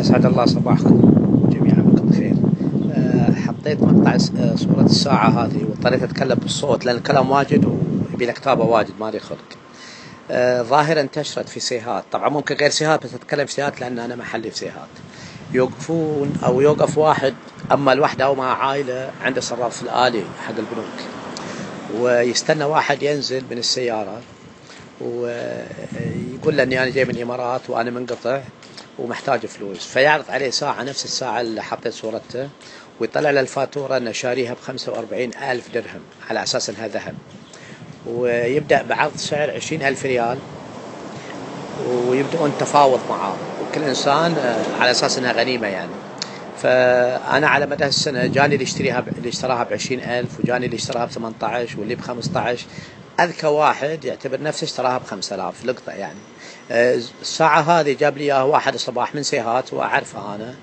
أسعد الله صباحكم جميعا بكل خير. حطيت مقطع صورة الساعة هذه واضطريت أتكلم بالصوت لأن الكلام واجد ويبي له كتابة واجد ما لي خلق. ظاهرة انتشرت في سيهات، طبعا ممكن غير سيهات بس أتكلم في سيهات لأن أنا محلي في سيهات. يوقفون أو يوقف واحد أما الوحدة أو مع عائلة عند الصراف الآلي حق البنوك، ويستنى واحد ينزل من السيارة ويقول له اني انا جاي من الامارات وانا منقطع ومحتاج فلوس، فيعرض عليه ساعة نفس الساعة اللي حطيت صورته ويطلع له الفاتورة انه شاريها ب45,000 درهم على اساس انها ذهب، ويبدأ بعرض سعر 20,000 ريال ويبدأون تفاوض معاه وكل انسان على اساس انها غنيمة يعني. فأنا على مدى السنة جاني اللي اشتراها ب20,000 وجاني اللي اشتراها ب18 واللي ب15. أذكى واحد يعتبر نفسه اشتراها ب5,000 لقطة يعني. الساعة هذه جاب لي إياها واحد الصباح من سيهات وأعرفه أنا،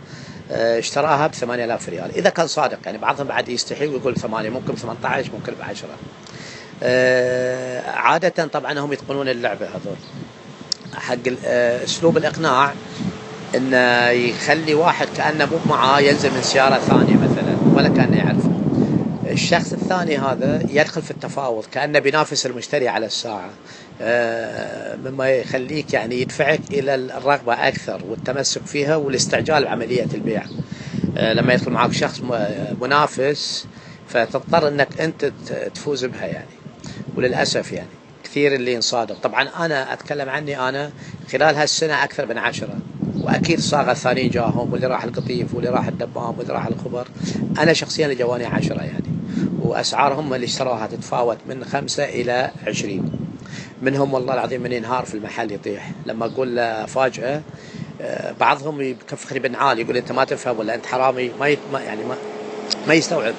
اشتراها ب8,000 ريال إذا كان صادق يعني. بعضهم بعد يستحي ويقول 8، ممكن ب18 ممكن ب10. عادة طبعا هم يتقنون اللعبة هذول حق أسلوب الإقناع، إنه يخلي واحد كأنه مو معاه ينزل من سيارة ثانية مثلا ولا كأنه يعرفه. الشخص الثاني هذا يدخل في التفاوض كأنه بينافس المشتري على الساعة، مما يخليك يعني يدفعك إلى الرغبة أكثر والتمسك فيها والاستعجال بعملية البيع. لما يدخل معك شخص منافس فتضطر أنك أنت تفوز بها يعني. وللأسف يعني كثير اللي ينصادم. طبعا أنا أتكلم عني أنا خلال هالسنة أكثر من 10، وأكيد صاغ الثانيين جاهم واللي راح القطيف واللي راح الدبام واللي راح الخبر. أنا شخصيا اللي جواني 10 يعني، وأسعارهم اللي اشتروها تتفاوت من 5 إلى 20. منهم والله العظيم من ينهار في المحل يطيح لما أقول له فاجأة. بعضهم يكفخني بنعال يقول أنت ما تفهم ولا أنت حرامي، ما يستوعب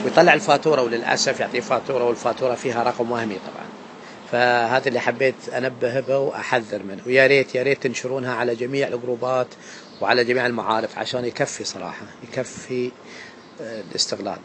ويطلع الفاتورة، وللأسف يعطيه فاتورة والفاتورة فيها رقم وهمي طبعا. فهذا اللي حبيت أنبه به وأحذر منه، ويا ريت تنشرونها على جميع الجروبات وعلى جميع المعارف عشان يكفي صراحة، يكفي الاستغلال.